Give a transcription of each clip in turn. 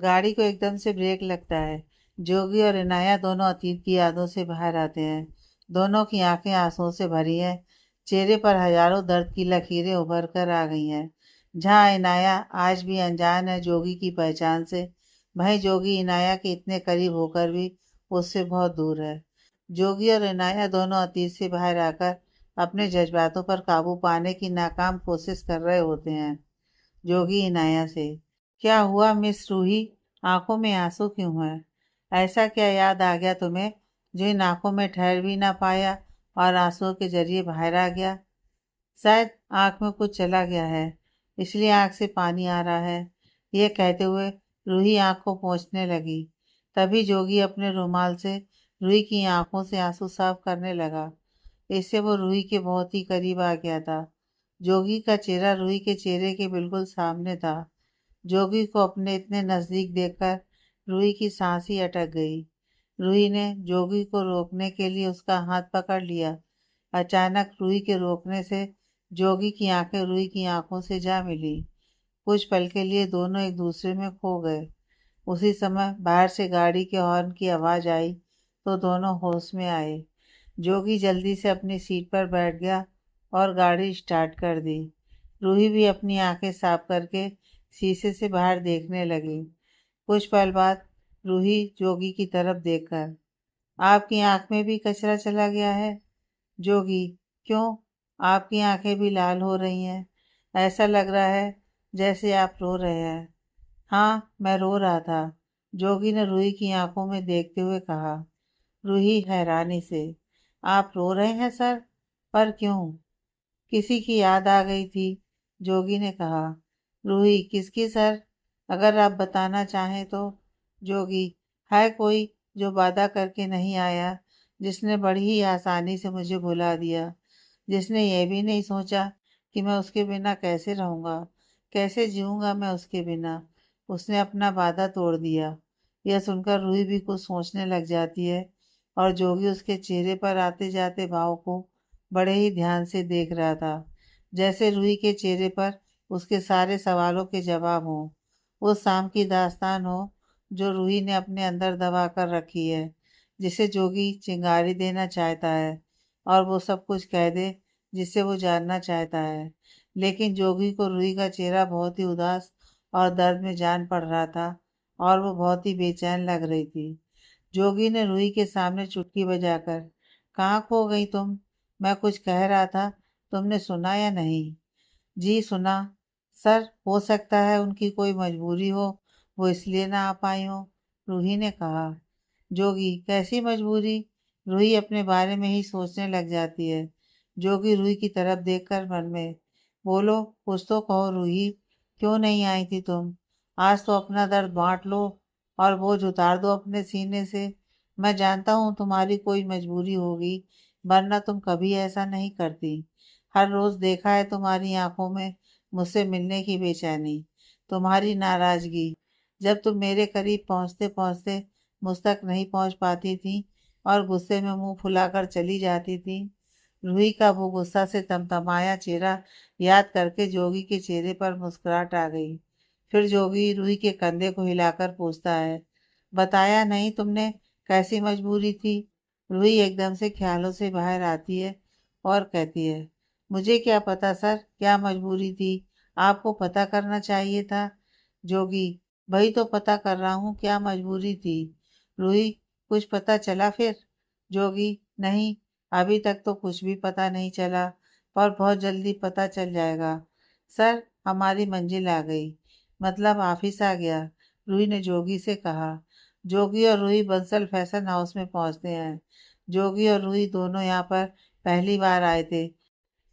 गाड़ी को एकदम से ब्रेक लगता है। जोगी और इनाया दोनों अतीत की यादों से बाहर आते हैं। दोनों की आंखें आंसुओं से भरी हैं। चेहरे पर हजारों दर्द की लकीरें उभर कर आ गई हैं। जहाँ इनाया आज भी अनजान है जोगी की पहचान से, वहीं जोगी इनाया के इतने करीब होकर भी उससे बहुत दूर है। जोगी और इनाया दोनों अतीत से बाहर आकर अपने जज्बातों पर काबू पाने की नाकाम कोशिश कर रहे होते हैं। जोगी इनाया से, क्या हुआ मिस रूही? आंखों में आंसू क्यों है? ऐसा क्या याद आ गया तुम्हें जो इन आंखों में ठहर भी ना पाया और आंसुओं के जरिए बाहर आ गया? शायद आंख में कुछ चला गया है, इसलिए आंख से पानी आ रहा है। यह कहते हुए रूही आंख को पोंछने लगी। तभी जोगी अपने रुमाल से रूही की आंखों से आंसू साफ करने लगा। इससे वो रूही के बहुत ही करीब आ गया था। जोगी का चेहरा रूही के चेहरे के बिल्कुल सामने था। जोगी को अपने इतने नजदीक देखकर रूही की सांस ही अटक गई। रूही ने जोगी को रोकने के लिए उसका हाथ पकड़ लिया। अचानक रूही के रोकने से जोगी की आंखें रूही की आंखों से जा मिली। कुछ पल के लिए दोनों एक दूसरे में खो गए। उसी समय बाहर से गाड़ी के हॉर्न की आवाज आई तो दोनों होश में आए। जोगी जल्दी से अपनी सीट पर बैठ गया और गाड़ी स्टार्ट कर दी। रूही भी अपनी आंखें साफ करके शीशे से बाहर देखने लगी। कुछ पल बाद रूही जोगी की तरफ देखकर, आपकी आंख में भी कचरा चला गया है? जोगी, क्यों? आपकी आंखें भी लाल हो रही हैं। ऐसा लग रहा है जैसे आप रो रहे हैं। हाँ, मैं रो रहा था, जोगी ने रूही की आंखों में देखते हुए कहा। रूही हैरानी से, आप रो रहे हैं सर? पर क्यों? किसी की याद आ गई थी, जोगी ने कहा। रूही, किसकी सर? अगर आप बताना चाहें तो। जोगी, है कोई जो वादा करके नहीं आया, जिसने बड़ी ही आसानी से मुझे भुला दिया, जिसने ये भी नहीं सोचा कि मैं उसके बिना कैसे रहूँगा, कैसे जीऊँगा मैं उसके बिना। उसने अपना वादा तोड़ दिया। यह सुनकर रूही भी कुछ सोचने लग जाती है और जोगी उसके चेहरे पर आते जाते भाव को बड़े ही ध्यान से देख रहा था, जैसे रूही के चेहरे पर उसके सारे सवालों के जवाब हों। वो शाम की दास्तान हो जो रूही ने अपने अंदर दबा कर रखी है, जिसे जोगी चिंगारी देना चाहता है और वो सब कुछ कह दे जिसे वो जानना चाहता है। लेकिन जोगी को रूही का चेहरा बहुत ही उदास और दर्द में जान पड़ रहा था और वो बहुत ही बेचैन लग रही थी। जोगी ने रूही के सामने चुटकी बजाकर, कहाँ खो गई तुम? मैं कुछ कह रहा था, तुमने सुना या नहीं? जी सुना। सर, हो सकता है उनकी कोई मजबूरी हो, वो इसलिए ना आ पाई हो, रूही ने कहा। जोगी, कैसी मजबूरी? रूही अपने बारे में ही सोचने लग जाती है। जोगी रूही की तरफ देखकर मन में, बोलो, कुछ तो कहो रूही, क्यों नहीं आई थी तुम? आज तो अपना दर्द बांट लो और बोझ उतार दो अपने सीने से। मैं जानता हूँ तुम्हारी कोई मजबूरी होगी, वरना तुम कभी ऐसा नहीं करती। हर रोज देखा है तुम्हारी आंखों में मुझसे मिलने की बेचैनी, तुम्हारी नाराजगी, जब तुम मेरे करीब पहुंचते पहुंचते मुझ तक नहीं पहुंच पाती थी और गुस्से में मुंह फुलाकर चली जाती थी। रूही का वो गुस्सा से तमतमाया चेहरा याद करके जोगी के चेहरे पर मुस्कुराहट आ गई। फिर जोगी रूही के कंधे को हिलाकर पूछता है, बताया नहीं तुमने, कैसी मजबूरी थी? रूही एकदम से ख्यालों से बाहर आती है और कहती है, मुझे क्या पता सर, क्या मजबूरी थी? आपको पता करना चाहिए था। जोगी, वही तो पता कर रहा हूँ, क्या मजबूरी थी। रूही, कुछ पता चला फिर? जोगी, नहीं, अभी तक तो कुछ भी पता नहीं चला, पर बहुत जल्दी पता चल जाएगा। सर, हमारी मंजिल आ गई, मतलब ऑफिस आ गया, रूही ने जोगी से कहा। जोगी और रूही बंसल फैशन हाउस में पहुंचते हैं। जोगी और रूही दोनों यहाँ पर पहली बार आए थे।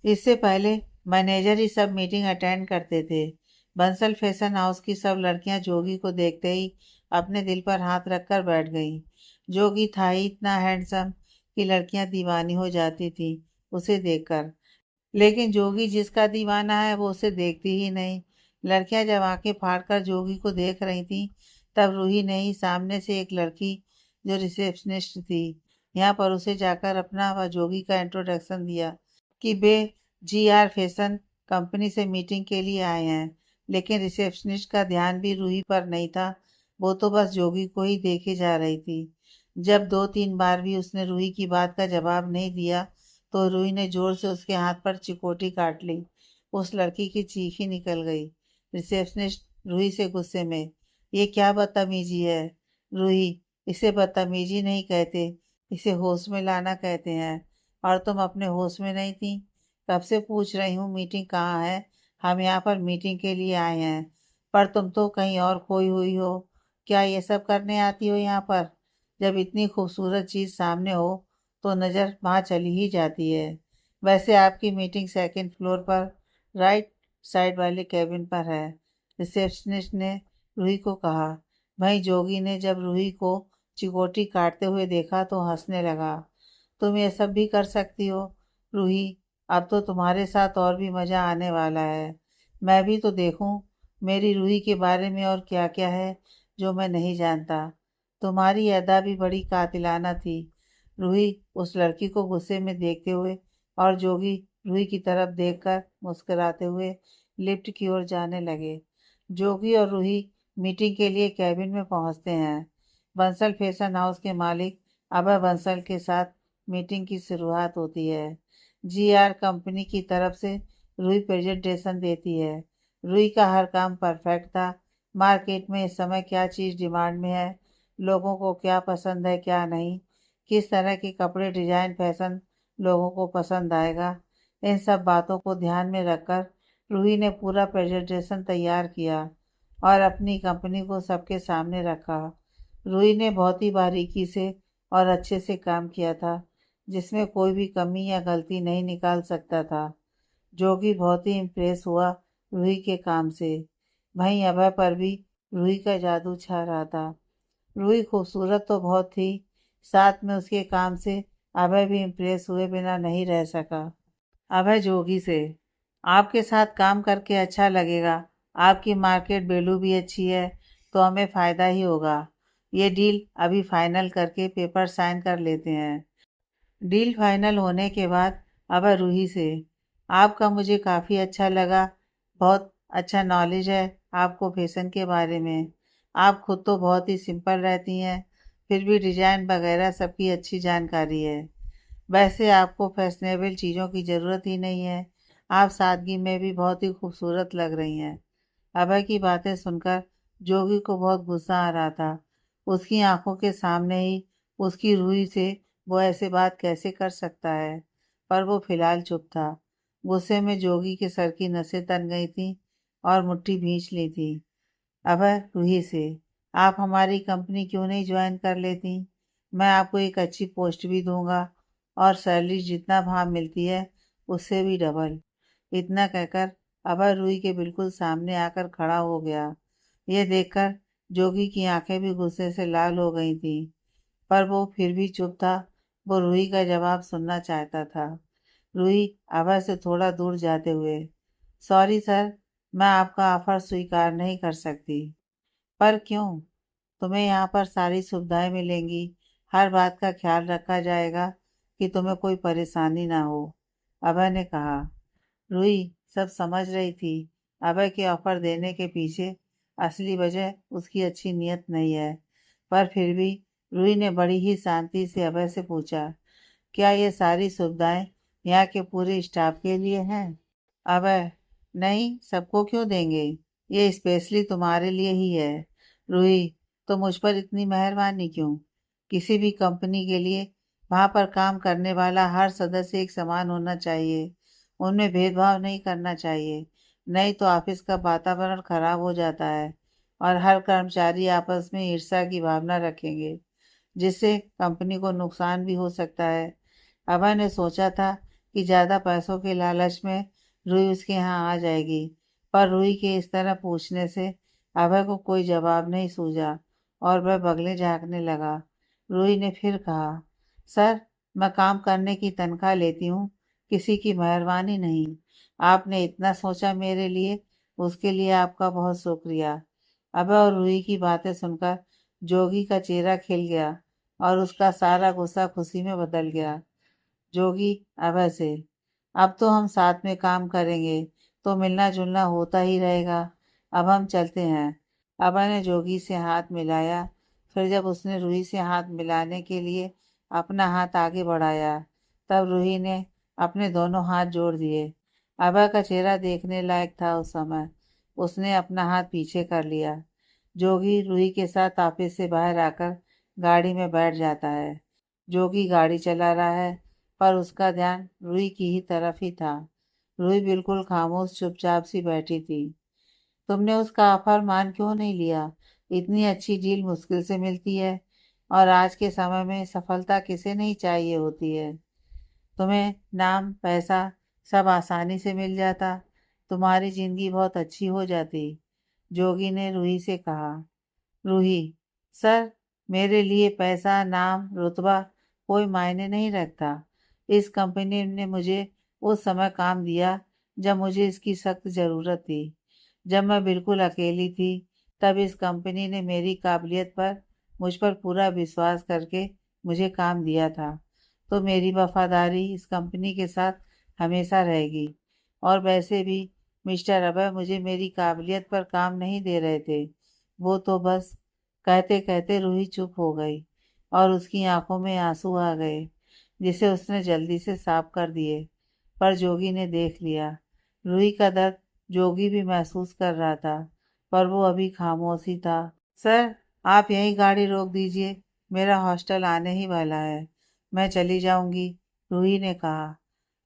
इससे पहले मैनेजर ही सब मीटिंग अटेंड करते थे। बंसल फैशन हाउस की सब लड़कियां जोगी को देखते ही अपने दिल पर हाथ रखकर बैठ गईं। जोगी था ही इतना हैंडसम कि लड़कियां दीवानी हो जाती थी उसे देखकर। लेकिन जोगी जिसका दीवाना है वो उसे देखती ही नहीं। लड़कियां जब आंखें फाड़कर जोगी को देख रही थीं, तब रूही ने ही सामने से एक लड़की जो रिसेप्शनिस्ट थी, यहाँ पर उसे जाकर अपना व जोगी का इंट्रोडक्शन दिया कि वे जीआर फैशन कंपनी से मीटिंग के लिए आए हैं। लेकिन रिसेप्शनिस्ट का ध्यान भी रूही पर नहीं था। वो तो बस जोगी को ही देखे जा रही थी। जब 2-3 बार भी उसने रूही की बात का जवाब नहीं दिया तो रूही ने जोर से उसके हाथ पर चिकोटी काट ली। उस लड़की की चीख ही निकल गई। रिसेप्शनिस्ट रूही से गुस्से में, ये क्या बदतमीजी है रूही, इसे बदतमीजी नहीं कहते, इसे होश में लाना कहते हैं। और तुम अपने होश में नहीं थी? कब से पूछ रही हूँ मीटिंग कहाँ है, हम यहाँ पर मीटिंग के लिए आए हैं, पर तुम तो कहीं और खोई हुई हो। क्या ये सब करने आती हो यहाँ पर? जब इतनी खूबसूरत चीज़ सामने हो तो नज़र वहाँ चली ही जाती है। वैसे आपकी मीटिंग सेकंड फ्लोर पर राइट साइड वाले कैबिन पर है, रिसेप्शनिस्ट ने रूही को कहा। वहीं जोगी ने जब रूही को चिकोटी काटते हुए देखा तो हंसने लगा। तुम ये सब भी कर सकती हो रूही, अब तो तुम्हारे साथ और भी मज़ा आने वाला है। मैं भी तो देखूं मेरी रूही के बारे में और क्या क्या है जो मैं नहीं जानता। तुम्हारी अदा भी बड़ी कातिलाना थी। रूही उस लड़की को गुस्से में देखते हुए और जोगी रूही की तरफ देखकर मुस्कुराते हुए लिफ्ट की ओर जाने लगे। जोगी और रूही मीटिंग के लिए कैबिन में पहुंचते हैं। बंसल फैशन हाउस के मालिक अभय बंसल के साथ मीटिंग की शुरुआत होती है। जीआर कंपनी की तरफ से रूही प्रेजेंटेशन देती है। रूही का हर काम परफेक्ट था। मार्केट में इस समय क्या चीज़ डिमांड में है, लोगों को क्या पसंद है क्या नहीं, किस तरह के कपड़े डिजाइन फैशन लोगों को पसंद आएगा, इन सब बातों को ध्यान में रखकर रूही ने पूरा प्रेजेंटेशन तैयार किया और अपनी कंपनी को सबके सामने रखा। रूही ने बहुत ही बारीकी से और अच्छे से काम किया था, जिसमें कोई भी कमी या गलती नहीं निकाल सकता था। जोगी बहुत ही इम्प्रेस हुआ रूही के काम से। वहीं अभय पर भी रूही का जादू छा रहा था। रूही खूबसूरत तो बहुत थी, साथ में उसके काम से अभय भी इम्प्रेस हुए बिना नहीं रह सका। अभय जोगी से, आपके साथ काम करके अच्छा लगेगा, आपकी मार्केट वैल्यू भी अच्छी है, तो हमें फ़ायदा ही होगा। ये डील अभी फाइनल करके पेपर साइन कर लेते हैं। डील फाइनल होने के बाद अभय रूही से, आपका मुझे काफ़ी अच्छा लगा, बहुत अच्छा नॉलेज है आपको फैशन के बारे में। आप खुद तो बहुत ही सिंपल रहती हैं, फिर भी डिज़ाइन वगैरह सबकी अच्छी जानकारी है। वैसे आपको फैशनेबल चीज़ों की ज़रूरत ही नहीं है, आप सादगी में भी बहुत ही खूबसूरत लग रही हैं। अभय की बातें सुनकर जोगी को बहुत गुस्सा आ रहा था। उसकी आंखों के सामने ही उसकी रूही से वो ऐसे बात कैसे कर सकता है, पर वो फिलहाल चुप था। गुस्से में जोगी के सर की नसें तन गई थीं और मुट्ठी भींच ली थी। अभय रूही से, आप हमारी कंपनी क्यों नहीं ज्वाइन कर लेती? मैं आपको एक अच्छी पोस्ट भी दूंगा और सैलरी जितना वहाँ मिलती है उससे भी डबल। इतना कहकर अभय रूही के बिल्कुल सामने आकर खड़ा हो गया। यह देखकर जोगी की आंखें भी गुस्से से लाल हो गई थीं, पर वो फिर भी चुप था। वो रूही का जवाब सुनना चाहता था। रूही अभय से थोड़ा दूर जाते हुए, सॉरी सर, मैं आपका ऑफर स्वीकार नहीं कर सकती। पर क्यों? तुम्हें यहाँ पर सारी सुविधाएं मिलेंगी, हर बात का ख्याल रखा जाएगा कि तुम्हें कोई परेशानी ना हो, अभय ने कहा। रूही सब समझ रही थी। अभय के ऑफर देने के पीछे असली वजह उसकी अच्छी नीयत नहीं है, पर फिर भी रूही ने बड़ी ही शांति से अभय से पूछा, क्या ये सारी सुविधाएं यहाँ के पूरे स्टाफ के लिए हैं? अभय, नहीं, सबको क्यों देंगे, ये स्पेशली तुम्हारे लिए ही है। रूही, तो मुझ पर इतनी मेहरबानी क्यों? किसी भी कंपनी के लिए वहाँ पर काम करने वाला हर सदस्य एक समान होना चाहिए, उनमें भेदभाव नहीं करना चाहिए, नहीं तो ऑफिस का वातावरण खराब हो जाता है और हर कर्मचारी आपस में ईर्ष्या की भावना रखेंगे, जिससे कंपनी को नुकसान भी हो सकता है। अभय ने सोचा था कि ज़्यादा पैसों के लालच में रूही उसके यहाँ आ जाएगी, पर रूही के इस तरह पूछने से अभय को कोई जवाब नहीं सूझा और वह बगले झाँकने लगा। रूही ने फिर कहा, सर, मैं काम करने की तनख्वाह लेती हूँ, किसी की मेहरबानी नहीं। आपने इतना सोचा मेरे लिए, उसके लिए आपका बहुत शुक्रिया। अभय और रूही की बातें सुनकर जोगी का चेहरा खिल गया और उसका सारा गुस्सा खुशी में बदल गया। जोगी अभय से, अब तो हम साथ में काम करेंगे तो मिलना जुलना होता ही रहेगा, अब हम चलते हैं। अबा ने जोगी से हाथ मिलाया। फिर जब उसने रूही से हाथ मिलाने के लिए अपना हाथ आगे बढ़ाया, तब रूही ने अपने दोनों हाथ जोड़ दिए। अबा का चेहरा देखने लायक था उस समय। उसने अपना हाथ पीछे कर लिया। जोगी रूही के साथ ऑफिस से बाहर आकर गाड़ी में बैठ जाता है। जोगी गाड़ी चला रहा है, पर उसका ध्यान रूही की ही तरफ ही था। रूही बिल्कुल खामोश चुपचाप सी बैठी थी। तुमने उसका ऑफर मान क्यों नहीं लिया? इतनी अच्छी डील मुश्किल से मिलती है, और आज के समय में सफलता किसे नहीं चाहिए होती है। तुम्हें नाम पैसा सब आसानी से मिल जाता, तुम्हारी जिंदगी बहुत अच्छी हो जाती। जोगी ने रूही से कहा। रूही, सर, मेरे लिए पैसा नाम रुतबा कोई मायने नहीं रखता। इस कंपनी ने मुझे उस समय काम दिया जब मुझे इसकी सख्त ज़रूरत थी। जब मैं बिल्कुल अकेली थी, तब इस कंपनी ने मेरी काबिलियत पर मुझ पर पूरा विश्वास करके मुझे काम दिया था। तो मेरी वफादारी इस कंपनी के साथ हमेशा रहेगी। और वैसे भी मिस्टर अभय मुझे मेरी काबिलियत पर काम नहीं दे रहे थे। वो तो बस। कहते कहते रूही चुप हो गई और उसकी आंखों में आंसू आ गए, जिसे उसने जल्दी से साफ कर दिए। पर जोगी ने देख लिया। रूही का दर्द जोगी भी महसूस कर रहा था, पर वो अभी खामोश ही था। सर, आप यहीं गाड़ी रोक दीजिए, मेरा हॉस्टल आने ही वाला है, मैं चली जाऊंगी, रूही ने कहा।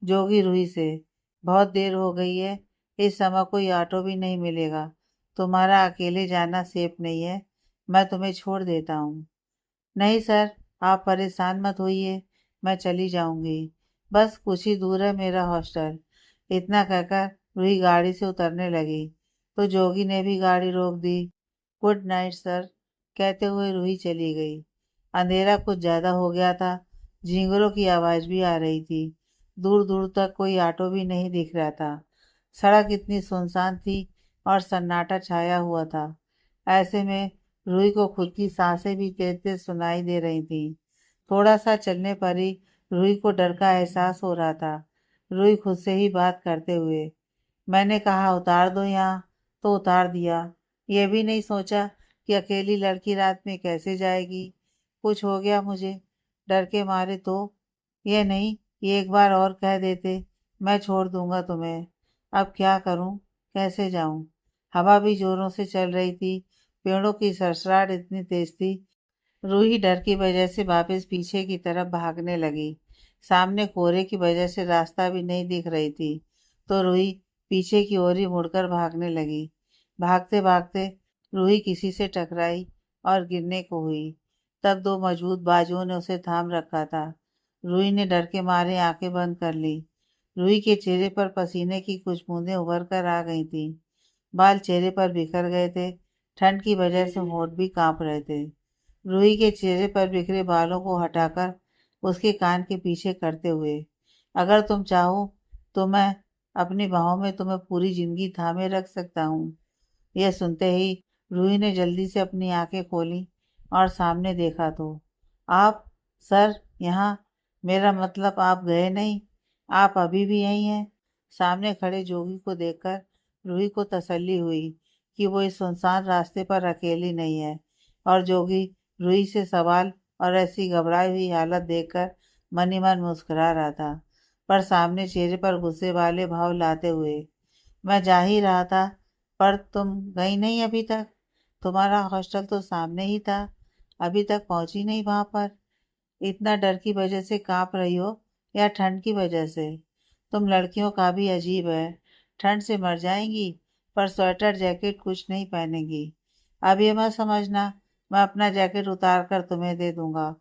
जोगी रूही से, बहुत देर हो गई है, इस समय कोई ऑटो भी नहीं मिलेगा, तुम्हारा अकेले जाना सेफ नहीं है, मैं तुम्हें छोड़ देता हूँ। नहीं सर, आप परेशान मत होइए, मैं चली जाऊंगी, बस कुछ ही दूर है मेरा हॉस्टल। इतना कहकर रूही गाड़ी से उतरने लगी, तो जोगी ने भी गाड़ी रोक दी। गुड नाइट सर, कहते हुए रूही चली गई। अंधेरा कुछ ज्यादा हो गया था। झींगरों की आवाज भी आ रही थी। दूर दूर तक कोई ऑटो भी नहीं दिख रहा था। सड़क इतनी सुनसान थी और सन्नाटा छाया हुआ था। ऐसे में रूही को खुद की सांसें भी तेज तेज सुनाई दे रही थी। थोड़ा सा चलने पर ही रूही को डर का एहसास हो रहा था। रूही खुद से ही बात करते हुए, मैंने कहा उतार दो यहाँ, तो उतार दिया। ये भी नहीं सोचा कि अकेली लड़की रात में कैसे जाएगी। कुछ हो गया मुझे, डर के मारे तो। ये नहीं, ये एक बार और कह देते, मैं छोड़ दूंगा तुम्हें। अब क्या करूं, कैसे जाऊं? हवा भी जोरों से चल रही थी। पेड़ों की सरसराहट इतनी तेज थी। रूही डर की वजह से वापस पीछे की तरफ भागने लगी। सामने कोहरे की वजह से रास्ता भी नहीं दिख रही थी, तो रूही पीछे की ओर ही मुड़कर भागने लगी। भागते भागते रूही किसी से टकराई और गिरने को हुई। तब दो मजबूत बाजुओं ने उसे थाम रखा था। रूही ने डर के मारे आंखें बंद कर ली। रूही के चेहरे पर पसीने की कुछ बूंदें उभर कर आ गई थी। बाल चेहरे पर बिखर गए थे। ठंड की वजह से होंठ भी कांप रहे थे। रूही के चेहरे पर बिखरे बालों को हटाकर उसके कान के पीछे करते हुए, अगर तुम चाहो तो मैं अपनी बाहों में तुम्हें पूरी जिंदगी थामे रख सकता हूँ। यह सुनते ही रूही ने जल्दी से अपनी आंखें खोली और सामने देखा तो आप, सर, यहाँ, मेरा मतलब आप गए नहीं, आप अभी भी यहीं हैं। सामने खड़े जोगी को देखकर रूही को तसल्ली हुई कि वो इस सुनसान रास्ते पर अकेली नहीं है। और जोगी रूही से सवाल और ऐसी घबराई हुई हालत देखकर मन ही मन मुस्कुरा रहा था, पर सामने चेहरे पर गुस्से वाले भाव लाते हुए, मैं जा ही रहा था, पर तुम गई नहीं अभी तक। तुम्हारा हॉस्टल तो सामने ही था, अभी तक पहुंची नहीं वहां पर। इतना डर की वजह से कांप रही हो या ठंड की वजह से? तुम लड़कियों का भी अजीब है, ठंड से मर जाएंगी पर स्वेटर जैकेट कुछ नहीं पहनेंगी। अब ये मत समझना मैं अपना जैकेट उतार कर तुम्हें दे दूंगा।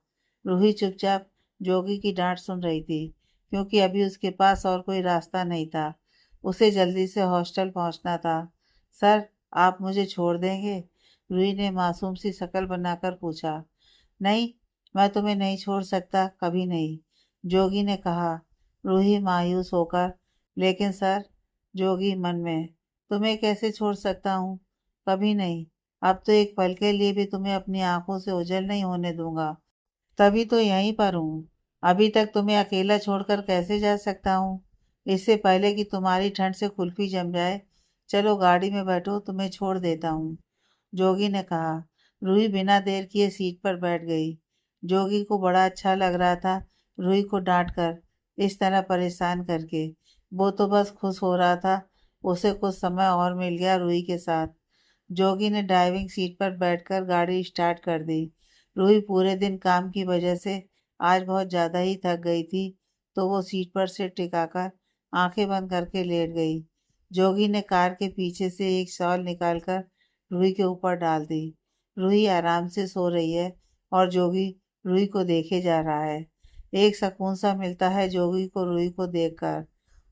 रूही चुपचाप जोगी की डांट सुन रही थी, क्योंकि अभी उसके पास और कोई रास्ता नहीं था। उसे जल्दी से हॉस्टल पहुंचना था। सर, आप मुझे छोड़ देंगे? रूही ने मासूम सी शक्ल बनाकर पूछा। नहीं, मैं तुम्हें नहीं छोड़ सकता, कभी नहीं, जोगी ने कहा। रूही मायूस होकर, लेकिन सर, जोगी मन में, तुम्हें कैसे छोड़ सकता हूँ? कभी नहीं। अब तो एक पल के लिए भी तुम्हें अपनी आंखों से ओझल नहीं होने दूंगा। तभी तो यहीं पर हूँ। अभी तक तुम्हें अकेला छोड़कर कैसे जा सकता हूँ? इससे पहले कि तुम्हारी ठंड से कुल्फी जम जाए, चलो गाड़ी में बैठो, तुम्हें छोड़ देता हूँ। जोगी ने कहा। रूही बिना देर किए सीट पर बैठ गई। जोगी को बड़ा अच्छा लग रहा था रूही को डांट कर, इस तरह परेशान करके। वो तो बस खुश हो रहा था, उसे कुछ समय और मिल गया रूही के साथ। जोगी ने ड्राइविंग सीट पर बैठकर गाड़ी स्टार्ट कर दी। रूही पूरे दिन काम की वजह से आज बहुत ज़्यादा ही थक गई थी, तो वो सीट पर से टिकाकर आंखें बंद करके लेट गई। जोगी ने कार के पीछे से एक शॉल निकालकर रूही के ऊपर डाल दी। रूही आराम से सो रही है और जोगी रूही को देखे जा रहा है। एक सुकून सा मिलता है जोगी को रूही को देखकर।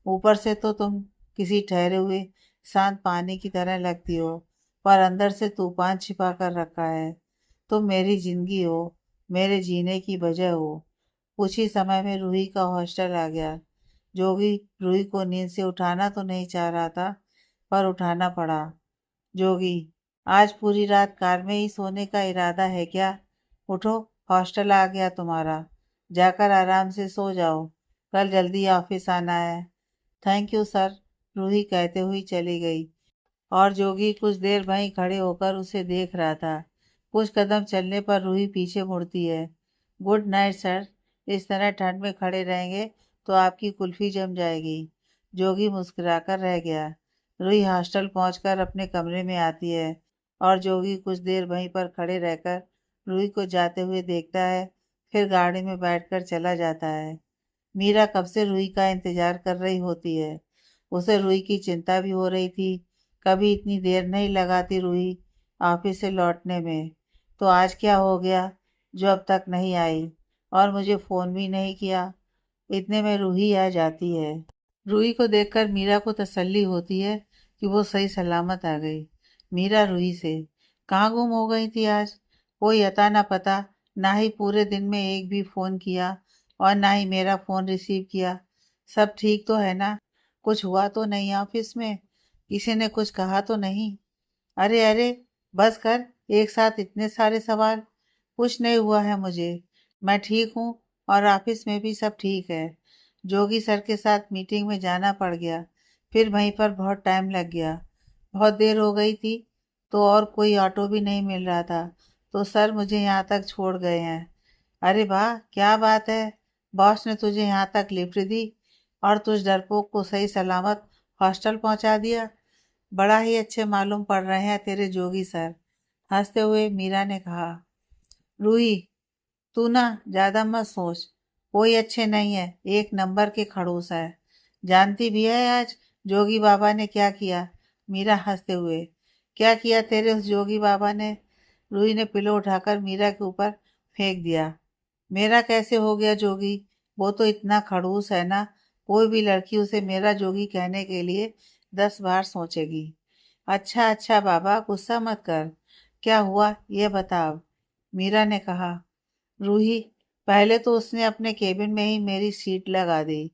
ऊपर से तो तुम किसी ठहरे हुए शांत पानी की तरह लगती हो, पर अंदर से तूफान छिपा कर रखा है। तुम मेरी जिंदगी हो, मेरे जीने की वजह हो। कुछ ही समय में रूही का हॉस्टल आ गया। जोगी रूही को नींद से उठाना तो नहीं चाह रहा था, पर उठाना पड़ा। जोगी, आज पूरी रात कार में ही सोने का इरादा है क्या? उठो, हॉस्टल आ गया तुम्हारा। जाकर आराम से सो जाओ, कल जल्दी ऑफिस आना है। थैंक यू सर, रूही कहते हुए चली गई। और जोगी कुछ देर वहीं खड़े होकर उसे देख रहा था। कुछ कदम चलने पर रूही पीछे मुड़ती है। गुड नाइट सर, इस तरह ठंड में खड़े रहेंगे तो आपकी कुल्फी जम जाएगी। जोगी मुस्कुराकर रह गया। रूही हॉस्टल पहुंचकर अपने कमरे में आती है और जोगी कुछ देर वहीं पर खड़े रहकर रूही को जाते हुए देखता है, फिर गाड़ी में बैठकर चला जाता है। मीरा कब से रूही का इंतजार कर रही होती है। उसे रूही की चिंता भी हो रही थी। कभी इतनी देर नहीं लगाती रूही ऑफिस से लौटने में, तो आज क्या हो गया जो अब तक नहीं आई और मुझे फ़ोन भी नहीं किया। इतने में रूही आ जाती है। रूही को देखकर मीरा को तसल्ली होती है कि वो सही सलामत आ गई। मीरा रूही से, कहाँ गुम हो गई थी आज? कोई अता ना पता, ना ही पूरे दिन में एक भी फ़ोन किया और ना ही मेरा फ़ोन रिसीव किया। सब ठीक तो है ना? कुछ हुआ तो नहीं ऑफिस में? किसी ने कुछ कहा तो नहीं? अरे अरे, बस कर, एक साथ इतने सारे सवाल। कुछ नहीं हुआ है मुझे, मैं ठीक हूँ और ऑफिस में भी सब ठीक है। जोगी सर के साथ मीटिंग में जाना पड़ गया, फिर वहीं पर बहुत टाइम लग गया। बहुत देर हो गई थी, तो और कोई ऑटो भी नहीं मिल रहा था, तो सर मुझे यहाँ तक छोड़ गए हैं। अरे वाह, क्या बात है! बॉस ने तुझे यहाँ तक लिफ्ट दी और तुझ डरपोक को सही सलामत हॉस्टल पहुँचा दिया। बड़ा ही अच्छे मालूम पड़ रहे हैं तेरे जोगी सर। हंसते हुए मीरा ने कहा। रूही, तू ना ज्यादा मत सोच, कोई अच्छे नहीं है, एक नंबर के खड़ूस है। जानती भी है आज जोगी बाबा ने क्या किया? मीरा हंसते हुए, क्या किया तेरे उस जोगी बाबा ने? रूही ने पिलो उठाकर मीरा के ऊपर फेंक दिया। मेरा कैसे हो गया जोगी? वो तो इतना खड़ूस है ना, कोई भी लड़की उसे मेरा जोगी कहने के लिए 10 बार सोचेगी। अच्छा अच्छा बाबा, गुस्सा मत कर, क्या हुआ ये बता अब। मीरा ने कहा। रूही, पहले तो उसने अपने केबिन में ही मेरी सीट लगा दी,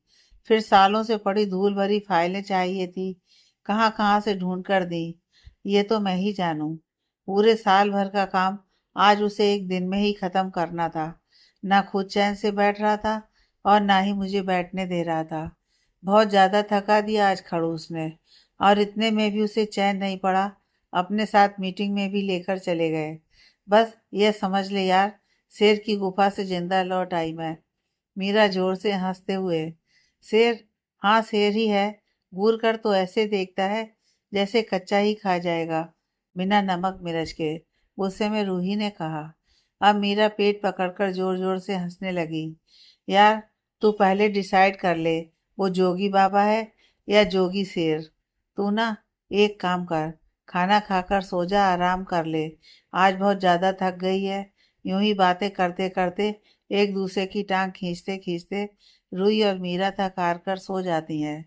फिर सालों से पड़ी धूल भरी फाइलें चाहिए थी, कहाँ कहाँ से ढूंढ कर दी, ये तो मैं ही जानूं। पूरे साल भर का काम आज उसे एक दिन में ही खत्म करना था। ना खुद चैन से बैठ रहा था और ना ही मुझे बैठने दे रहा था। बहुत ज्यादा थका दिया आज खड़ूस ने, और इतने में भी उसे चैन नहीं पड़ा, अपने साथ मीटिंग में भी लेकर चले गए। बस ये समझ ले यार, शेर की गुफा से जिंदा लौट आई मैं। मीरा जोर से हंसते हुए, शेर? हाँ शेर ही है। घूर कर तो ऐसे देखता है जैसे कच्चा ही खा जाएगा, बिना नमक मिर्च के। गुस्से में रूही ने कहा। अब मीरा पेट पकड़कर जोर जोर से हंसने लगी। यार, तू पहले डिसाइड कर ले, वो जोगी बाबा है या जोगी शेर। तू ना एक काम कर, खाना खाकर सो जा, आराम कर ले। आज बहुत ज्यादा थक गई है। यूं ही बातें करते करते, एक दूसरे की टांग खींचते खींचते रूही और मीरा थक हार कर सो जाती हैं।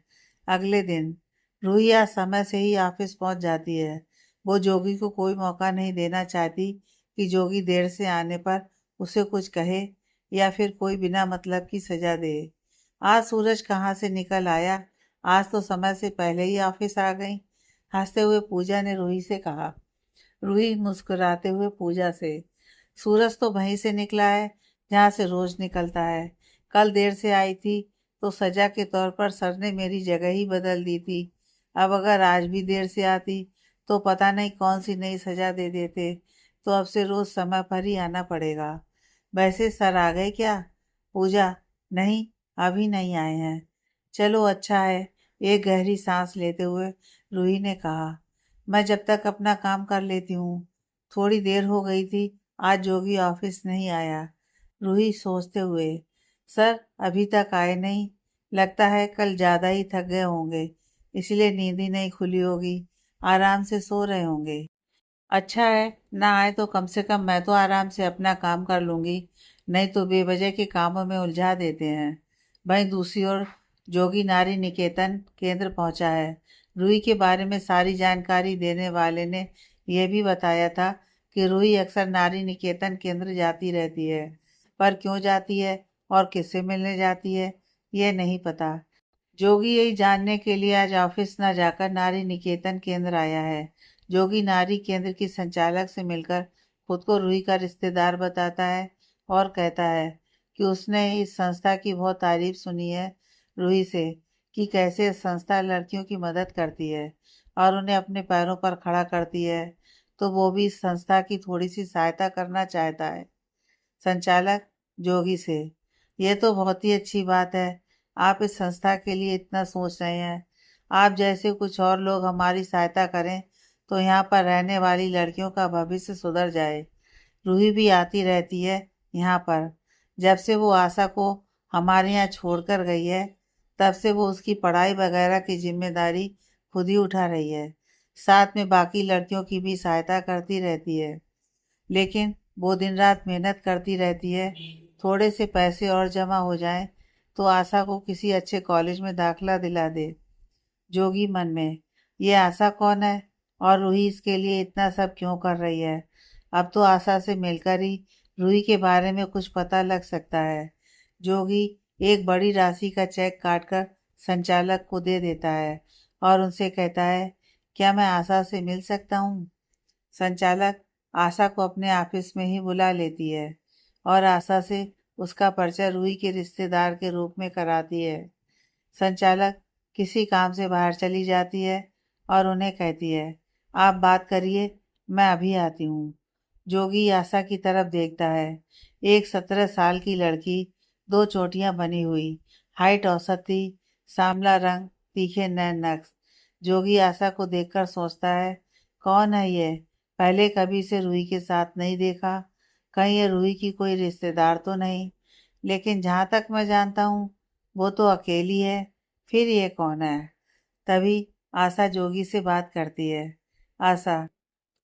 अगले दिन रूही आज समय से ही ऑफिस पहुंच जाती है। वो जोगी को कोई मौका नहीं देना चाहती कि जोगी देर से आने पर उसे कुछ कहे या फिर कोई बिना मतलब की सजा दे। आज सूरज कहाँ से निकल आया, आज तो समय से पहले ही ऑफिस आ गई। हंसते हुए पूजा ने रूही से कहा। रूही मुस्कुराते हुए पूजा से, सूरज तो वहीं से निकला है जहाँ से रोज निकलता है। कल देर से आई थी तो सजा के तौर पर सर ने मेरी जगह ही बदल दी थी। अब अगर आज भी देर से आती तो पता नहीं कौन सी नई सजा दे देते। तो अब से रोज समय पर ही आना पड़ेगा। वैसे सर आ गए क्या? पूजा, नहीं, अभी नहीं आए हैं। चलो अच्छा है। एक गहरी सांस लेते हुए रूही ने कहा, मैं जब तक अपना काम कर लेती हूँ। थोड़ी देर हो गई थी, आज जोगी ऑफिस नहीं आया। रूही सोचते हुए, सर अभी तक आए नहीं। लगता है कल ज्यादा ही थक गए होंगे, इसलिए नींद ही नहीं खुली होगी। आराम से सो रहे होंगे। अच्छा है, ना आए तो कम से कम मैं तो आराम से अपना काम कर लूंगी। नहीं तो बेवजह के कामों में उलझा देते हैं। वहीं दूसरी ओर जोगी नारी निकेतन केंद्र पहुंचा है। रूही के बारे में सारी जानकारी देने वाले ने यह भी बताया था कि रूही अक्सर नारी निकेतन केंद्र जाती रहती है। पर क्यों जाती है और किससे मिलने जाती है, यह नहीं पता। जोगी यही जानने के लिए आज ऑफिस न जाकर नारी निकेतन केंद्र आया है। जोगी नारी केंद्र की संचालक से मिलकर खुद को रूही का रिश्तेदार बताता है और कहता है कि उसने इस संस्था की बहुत तारीफ सुनी है रूही से, कि कैसे इस संस्था लड़कियों की मदद करती है और उन्हें अपने पैरों पर खड़ा करती है। तो वो भी इस संस्था की थोड़ी सी सहायता करना चाहता है। संचालक जोगी से, यह तो बहुत ही अच्छी बात है। आप इस संस्था के लिए इतना सोच रहे हैं। आप जैसे कुछ और लोग हमारी सहायता करें तो यहाँ पर रहने वाली लड़कियों का भविष्य सुधर जाए। रूही भी आती रहती है यहाँ पर। जब से वो आशा को हमारे यहाँ छोड़कर गई है, तब से वो उसकी पढ़ाई वगैरह की जिम्मेदारी खुद ही उठा रही है। साथ में बाकी लड़कियों की भी सहायता करती रहती है। लेकिन वो दिन रात मेहनत करती रहती है। थोड़े से पैसे और जमा हो जाएं तो आशा को किसी अच्छे कॉलेज में दाखिला दिला दे। जोगी मन में, ये आशा कौन है और रूही इसके लिए इतना सब क्यों कर रही है? अब तो आशा से मिलकर ही रूही के बारे में कुछ पता लग सकता है। जोगी एक बड़ी राशि का चेक काटकर संचालक को दे देता है और उनसे कहता है, क्या मैं आशा से मिल सकता हूँ? संचालक आशा को अपने ऑफिस में ही बुला लेती है और आशा से उसका परिचय रूही के रिश्तेदार के रूप में कराती है। संचालक किसी काम से बाहर चली जाती है और उन्हें कहती है, आप बात करिए, मैं अभी आती हूँ। जोगी आशा की तरफ देखता है। एक 17 साल की लड़की, दो चोटियां बनी हुई, हाइट औसत थी, सांवला रंग, तीखे नैन नक्श। जोगी आशा को देखकर सोचता है, कौन है ये? पहले कभी इसे रूही के साथ नहीं देखा। कहीं ये रूही की कोई रिश्तेदार तो नहीं? लेकिन जहाँ तक मैं जानता हूँ वो तो अकेली है। फिर ये कौन है? तभी आशा जोगी से बात करती है। आशा,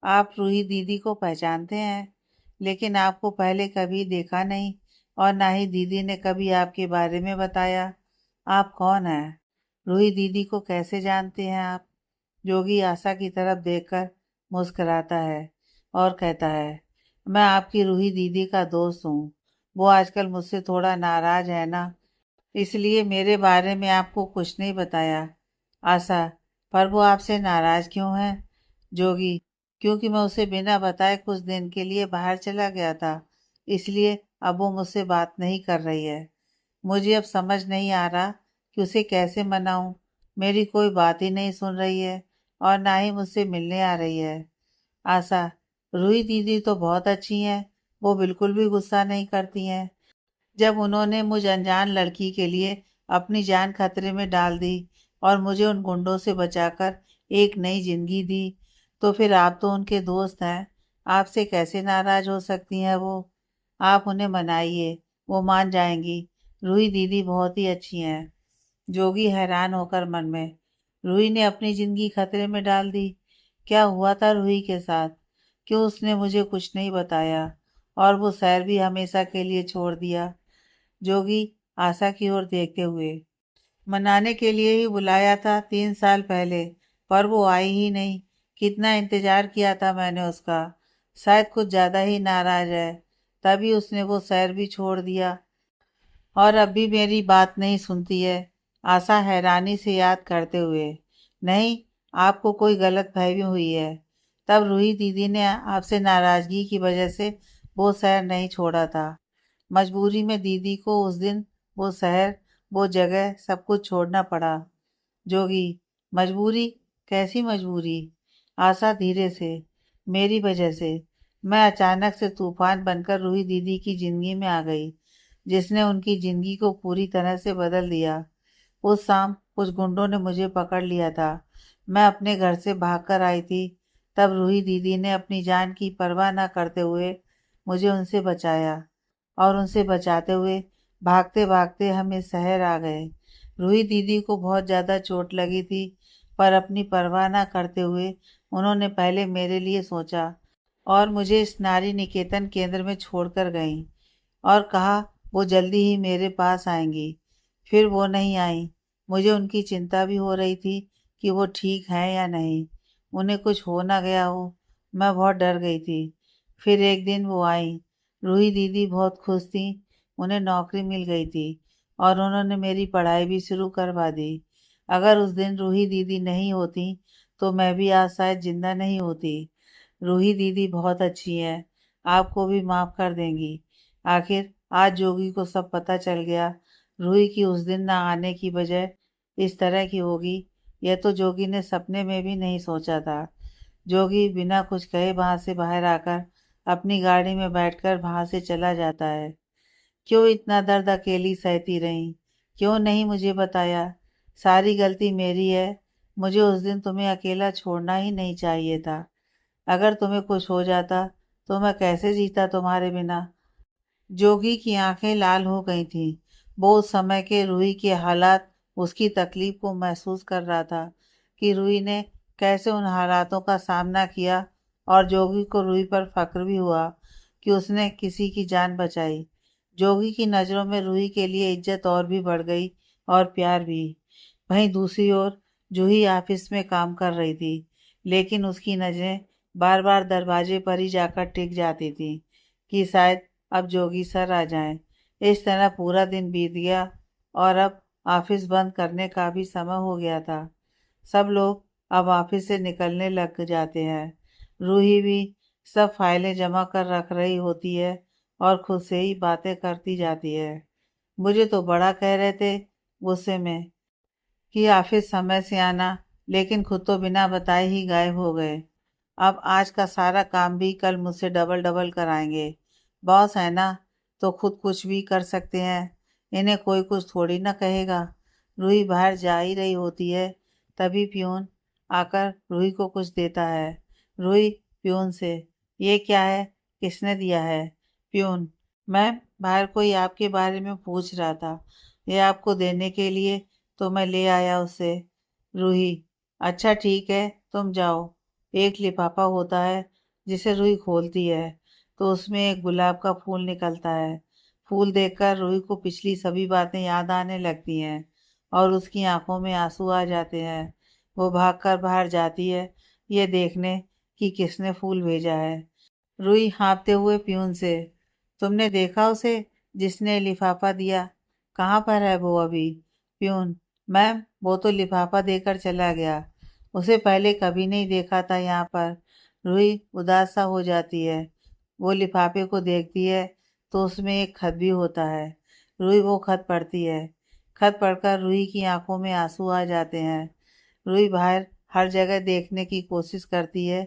आप रूही दीदी को पहचानते हैं, लेकिन आपको पहले कभी देखा नहीं और ना ही दीदी ने कभी आपके बारे में बताया। आप कौन हैं? रूही दीदी को कैसे जानते हैं आप? जोगी आशा की तरफ देखकर मुस्कुराता है और कहता है, मैं आपकी रूही दीदी का दोस्त हूँ। वो आजकल मुझसे थोड़ा नाराज है ना, इसलिए मेरे बारे में आपको कुछ नहीं बताया। आशा, पर वो आपसे नाराज क्यों है? जोगी, क्योंकि मैं उसे बिना बताए कुछ दिन के लिए बाहर चला गया था, इसलिए अब वो मुझसे बात नहीं कर रही है। मुझे अब समझ नहीं आ रहा कि उसे कैसे मनाऊं। मेरी कोई बात ही नहीं सुन रही है और ना ही मुझसे मिलने आ रही है। आशा, रूही दीदी तो बहुत अच्छी हैं, वो बिल्कुल भी गुस्सा नहीं करती हैं। जब उन्होंने मुझ अनजान लड़की के लिए अपनी जान खतरे में डाल दी और मुझे उन गुंडों से बचाकर एक नई जिंदगी दी, तो फिर आप तो उनके दोस्त हैं। आपसे कैसे नाराज हो सकती हैं वो? आप उन्हें मनाइए, वो मान जाएंगी। रूही दीदी बहुत ही अच्छी हैं। जोगी हैरान होकर मन में, रूही ने अपनी जिंदगी खतरे में डाल दी? क्या हुआ था रूही के साथ? क्यों उसने मुझे कुछ नहीं बताया और वो शहर भी हमेशा के लिए छोड़ दिया? जोगी आशा की ओर देखते हुए, मनाने के लिए ही बुलाया था 3 साल पहले, पर वो आई ही नहीं। कितना इंतजार किया था मैंने उसका। शायद कुछ ज्यादा ही नाराज है, तभी उसने वो शहर भी छोड़ दिया और अब भी मेरी बात नहीं सुनती है। आशा हैरानी से याद करते हुए, नहीं, आपको कोई गलत फहमी हुई है। तब रूही दीदी ने आपसे नाराजगी की वजह से वो शहर नहीं छोड़ा था। मजबूरी में दीदी को उस दिन वो शहर, वो जगह, सब कुछ छोड़ना पड़ा। जोगी, मजबूरी? कैसी मजबूरी? आशा धीरे से, मेरी वजह से मैं अचानक से तूफान बनकर रूही दीदी की जिंदगी में आ गई, जिसने उनकी जिंदगी को पूरी तरह से बदल दिया। उस शाम कुछ गुंडों ने मुझे पकड़ लिया था। मैं अपने घर से भागकर आई थी। तब रूही दीदी ने अपनी जान की परवाह न करते हुए मुझे उनसे बचाया, और उनसे बचाते हुए भागते भागते हम इस शहर आ गए। रूही दीदी को बहुत ज़्यादा चोट लगी थी, पर अपनी परवाह न करते हुए उन्होंने पहले मेरे लिए सोचा और मुझे इस नारी निकेतन केंद्र में छोड़कर गईं और कहा वो जल्दी ही मेरे पास आएंगी। फिर वो नहीं आई। मुझे उनकी चिंता भी हो रही थी कि वो ठीक हैं या नहीं, उन्हें कुछ हो ना गया हो। मैं बहुत डर गई थी। फिर एक दिन वो आई। रूही दीदी बहुत खुश थी। उन्हें नौकरी मिल गई थी और उन्होंने मेरी पढ़ाई भी शुरू करवा दी। अगर उस दिन रूही दीदी नहीं होती तो मैं भी आज शायद जिंदा नहीं होती। रूही दीदी बहुत अच्छी है, आपको भी माफ़ कर देंगी। आखिर आज जोगी को सब पता चल गया। रूही की उस दिन ना आने की वजह इस तरह की होगी, यह तो जोगी ने सपने में भी नहीं सोचा था। जोगी बिना कुछ कहे वहां से बाहर आकर अपनी गाड़ी में बैठकर वहां से चला जाता है। क्यों इतना दर्द अकेली सहती रही? क्यों नहीं मुझे बताया? सारी गलती मेरी है। मुझे उस दिन तुम्हें अकेला छोड़ना ही नहीं चाहिए था। अगर तुम्हें कुछ हो जाता तो मैं कैसे जीता तुम्हारे बिना? जोगी की आंखें लाल हो गई थीं। वो उस समय के रूही के हालात, उसकी तकलीफ को महसूस कर रहा था कि रूही ने कैसे उन हालातों का सामना किया, और जोगी को रूही पर फक्र भी हुआ कि उसने किसी की जान बचाई। जोगी की नज़रों में रूही के लिए इज्जत और भी बढ़ गई, और प्यार भी। वहीं दूसरी ओर जूही ऑफिस में काम कर रही थी, लेकिन उसकी नज़रें बार बार दरवाजे पर ही जाकर टिक जाती थी कि शायद अब जोगी सर आ जाएं। इस तरह पूरा दिन बीत गया और अब ऑफिस बंद करने का भी समय हो गया था। सब लोग अब ऑफिस से निकलने लग जाते हैं। रूही भी सब फाइलें जमा कर रख रही होती है और खुद से ही बातें करती जाती है। मुझे तो बड़ा कह रहे थे गुस्से में कि ऑफिस समय से आना, लेकिन खुद तो बिना बताए ही गायब हो गए। अब आज का सारा काम भी कल मुझसे डबल डबल कराएंगे। बॉस है ना, तो खुद कुछ भी कर सकते हैं। इन्हें कोई कुछ थोड़ी ना कहेगा। रूही बाहर जा ही रही होती है, तभी प्यून आकर रूही को कुछ देता है। रूही प्यून से, ये क्या है, किसने दिया है? प्यून, मैम बाहर कोई आपके बारे में पूछ रहा था, ये आपको देने के लिए तो मैं ले आया उसे। रूही, अच्छा ठीक है, तुम जाओ। एक लिफाफा होता है जिसे रूही खोलती है तो उसमें एक गुलाब का फूल निकलता है। फूल देखकर रूही को पिछली सभी बातें याद आने लगती हैं और उसकी आंखों में आंसू आ जाते हैं। वो भागकर बाहर जाती है, ये देखने कि किसने फूल भेजा है। रूही हाँफते हुए प्यून से, तुमने देखा उसे जिसने लिफाफा दिया? कहाँ पर है वो अभी? प्यून, मैम वो तो लिफाफा देकर चला गया। उसे पहले कभी नहीं देखा था यहाँ पर। रूही उदास सा हो जाती है। वो लिफाफे को देखती है तो उसमें एक खत भी होता है। रूही वो खत पढ़ती है। खत पढ़कर रूही की आंखों में आंसू आ जाते हैं। रूही बाहर हर जगह देखने की कोशिश करती है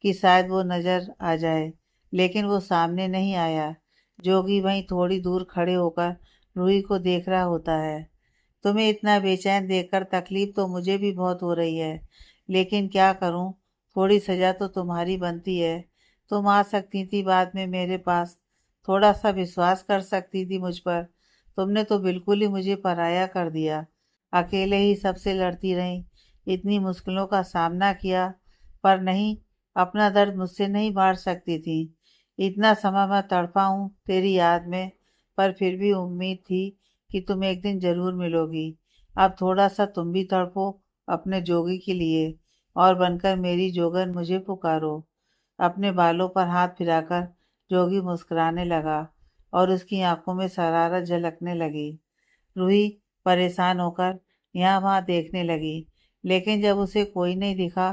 कि शायद वो नजर आ जाए, लेकिन वो सामने नहीं आया। जोगी वहीं थोड़ी दूर खड़े होकर रूही को देख रहा होता है। तुम्हें इतना बेचैन देखकर तकलीफ तो मुझे भी बहुत हो रही है, लेकिन क्या करूं, थोड़ी सजा तो तुम्हारी बनती है। तुम आ सकती थी बाद में मेरे पास, थोड़ा सा विश्वास कर सकती थी मुझ पर। तुमने तो बिल्कुल ही मुझे पराया कर दिया। अकेले ही सबसे लड़ती रही, इतनी मुश्किलों का सामना किया, पर नहीं, अपना दर्द मुझसे नहीं बांट सकती थी। इतना समय मैं तड़पा हूँ तेरी याद में, पर फिर भी उम्मीद थी कि तुम एक दिन जरूर मिलोगी। अब थोड़ा सा तुम भी तड़पो अपने जोगी के लिए, और बनकर मेरी जोगन मुझे पुकारो। अपने बालों पर हाथ फिराकर जोगी मुस्कुराने लगा और उसकी आंखों में शरारत झलकने लगी। रूही परेशान होकर यहाँ वहाँ देखने लगी, लेकिन जब उसे कोई नहीं दिखा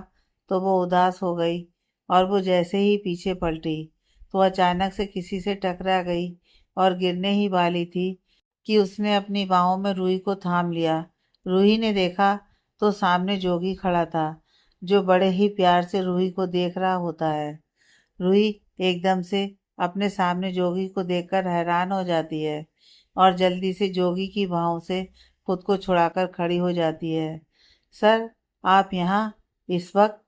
तो वो उदास हो गई, और वो जैसे ही पीछे पलटी तो अचानक से किसी से टकरा गई और गिरने ही वाली थी कि उसने अपनी बाहों में रूही को थाम लिया। रूही ने देखा तो सामने जोगी खड़ा था। जो बड़े ही प्यार से रूही को देख रहा होता है। रूही एकदम से अपने सामने जोगी को देखकर हैरान हो जाती है और जल्दी से जोगी की बाहों से खुद को छुड़ाकर खड़ी हो जाती है। सर, आप यहाँ इस वक्त?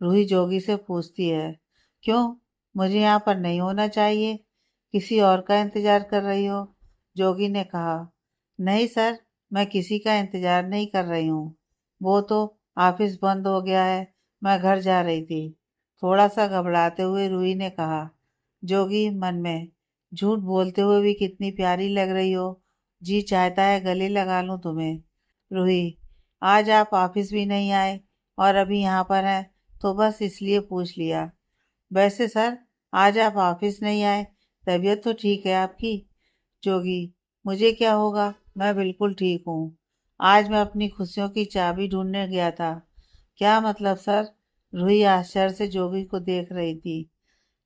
रूही जोगी से पूछती है। क्यों? मुझे यहाँ पर नहीं होना चाहिए? किसी और का इंतजार कर रही हो? जोगी ने कहा। नहीं सर, मैं किसी का इंतजार नहीं कर रही हूँ। वो तो ऑफिस बंद हो गया है, मैं घर जा रही थी। थोड़ा सा घबराते हुए रूही ने कहा। जोगी मन में, झूठ बोलते हुए भी कितनी प्यारी लग रही हो, जी चाहता है गले लगा लूं तुम्हें। रूही, आज आप ऑफिस भी नहीं आए और अभी यहाँ पर हैं, तो बस इसलिए पूछ लिया। वैसे सर, आज आप ऑफिस नहीं आए, तबीयत तो ठीक है आपकी? जोगी, मुझे क्या होगा, मैं बिल्कुल ठीक हूँ। आज मैं अपनी खुशियों की चाबी ढूंढने गया था। क्या मतलब सर? रूही आश्चर्य से जोगी को देख रही थी।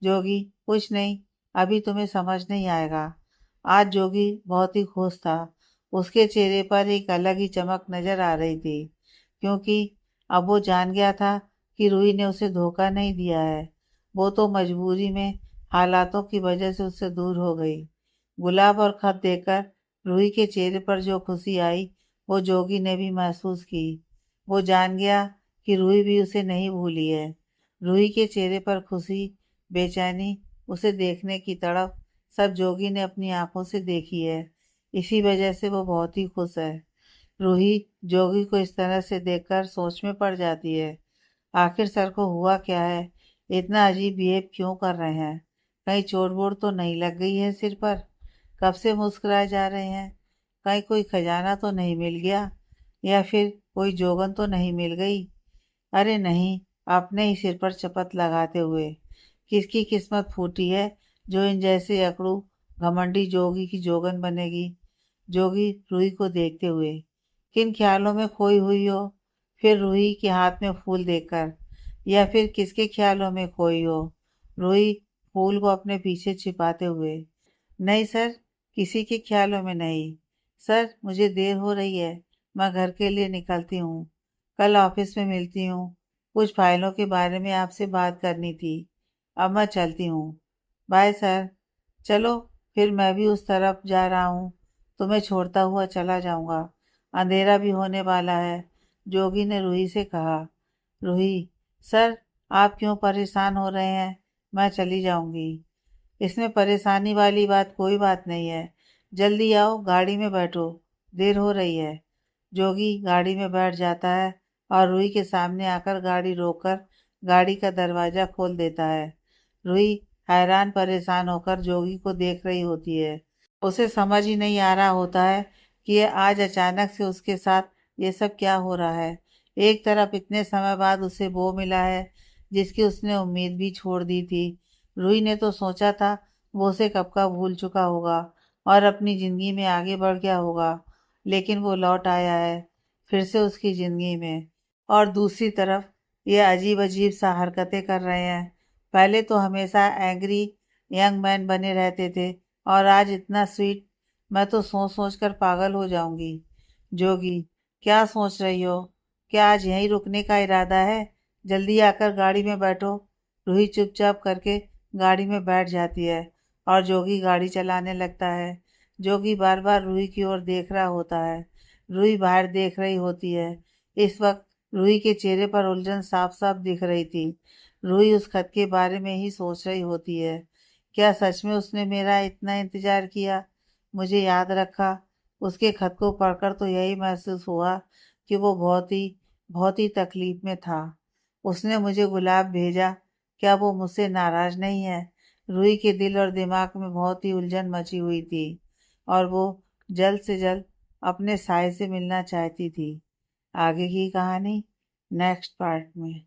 जोगी, कुछ नहीं, अभी तुम्हें समझ नहीं आएगा। आज जोगी बहुत ही खुश था। उसके चेहरे पर एक अलग ही चमक नजर आ रही थी, क्योंकि अब वो जान गया था कि रूही ने उसे धोखा नहीं दिया है। वो तो मजबूरी में, हालातों की वजह से उससे दूर हो गई। गुलाब और खत देकर रूही के चेहरे पर जो खुशी आई, वो जोगी ने भी महसूस की। वो जान गया कि रूही भी उसे नहीं भूली है। रूही के चेहरे पर खुशी, बेचैनी, उसे देखने की तड़प, सब जोगी ने अपनी आंखों से देखी है। इसी वजह से वो बहुत ही खुश है। रूही जोगी को इस तरह से देखकर सोच में पड़ जाती है। आखिर सर को हुआ क्या है? इतना अजीब बिहेव क्यों कर रहे हैं? कहीं चोट वोट तो नहीं लग गई है सिर पर? कब से मुस्कुराए जा रहे हैं? कहीं कोई खजाना तो नहीं मिल गया, या फिर कोई जोगन तो नहीं मिल गई? अरे नहीं, अपने ही सिर पर चपत लगाते हुए। किसकी किस्मत फूटी है जो इन जैसे अकड़ू घमंडी जोगी की जोगन बनेगी? जोगी रूही को देखते हुए किन ख्यालों में खोई हुई हो, फिर रूही के हाथ में फूल देखकर, या फिर किसके ख्यालों में खोई हो? रूही फूल को अपने पीछे छिपाते हुए। नहीं सर, किसी के ख्यालों में नहीं। सर, मुझे देर हो रही है, मैं घर के लिए निकलती हूँ। कल ऑफिस में मिलती हूँ। कुछ फाइलों के बारे में आपसे बात करनी थी। अब मैं चलती हूँ। Bye sir. चलो, फिर मैं भी उस तरफ जा रहा हूँ। तुम्हें छोड़ता हुआ चला जाऊंगा। अंधेरा भी होने वाला है। जोगी ने रूही से कहा। रूही, सर, आप क्यों परेशान हो रहे हैं? मैं चली जाऊंगी। इसमें परेशानी वाली कोई बात नहीं है। जल्दी आओ, गाड़ी में बैठो, देर हो रही है। जोगी गाड़ी में बैठ जाता है और रूही के सामने आकर गाड़ी रोककर गाड़ी का दरवाजा खोल देता है। रूही हैरान परेशान होकर जोगी को देख रही होती है। उसे समझ ही नहीं आ रहा होता है कि ये आज अचानक से उसके साथ ये सब क्या हो रहा है। एक तरफ इतने समय बाद उसे वो मिला है जिसकी उसने उम्मीद भी छोड़ दी थी। रूही ने तो सोचा था वो उसे कब का भूल चुका होगा और अपनी जिंदगी में आगे बढ़ गया होगा, लेकिन वो लौट आया है फिर से उसकी जिंदगी में। और दूसरी तरफ ये अजीब अजीब सा हरकतें कर रहे हैं। पहले तो हमेशा एंग्री यंग मैन बने रहते थे और आज इतना स्वीट। मैं तो सोच सोच कर पागल हो जाऊंगी। जोगी, क्या सोच रही हो? क्या आज यहीं रुकने का इरादा है? जल्दी आकर गाड़ी में बैठो। रूही चुपचाप करके गाड़ी में बैठ जाती है और जोगी गाड़ी चलाने लगता है। जोगी बार बार रूही की ओर देख रहा होता है। रूही बाहर देख रही होती है। इस वक्त रूही के चेहरे पर उलझन साफ साफ दिख रही थी। रूही उस खत के बारे में ही सोच रही होती है। क्या सच में उसने मेरा इतना इंतजार किया, मुझे याद रखा? उसके खत को पढ़कर तो यही महसूस हुआ कि वो बहुत ही तकलीफ में था। उसने मुझे गुलाब भेजा, क्या वो मुझसे नाराज नहीं है? रूही के दिल और दिमाग में बहुत ही उलझन मची हुई थी और वो जल्द से जल्द अपने साय से मिलना चाहती थी। आगे की कहानी नेक्स्ट पार्ट में।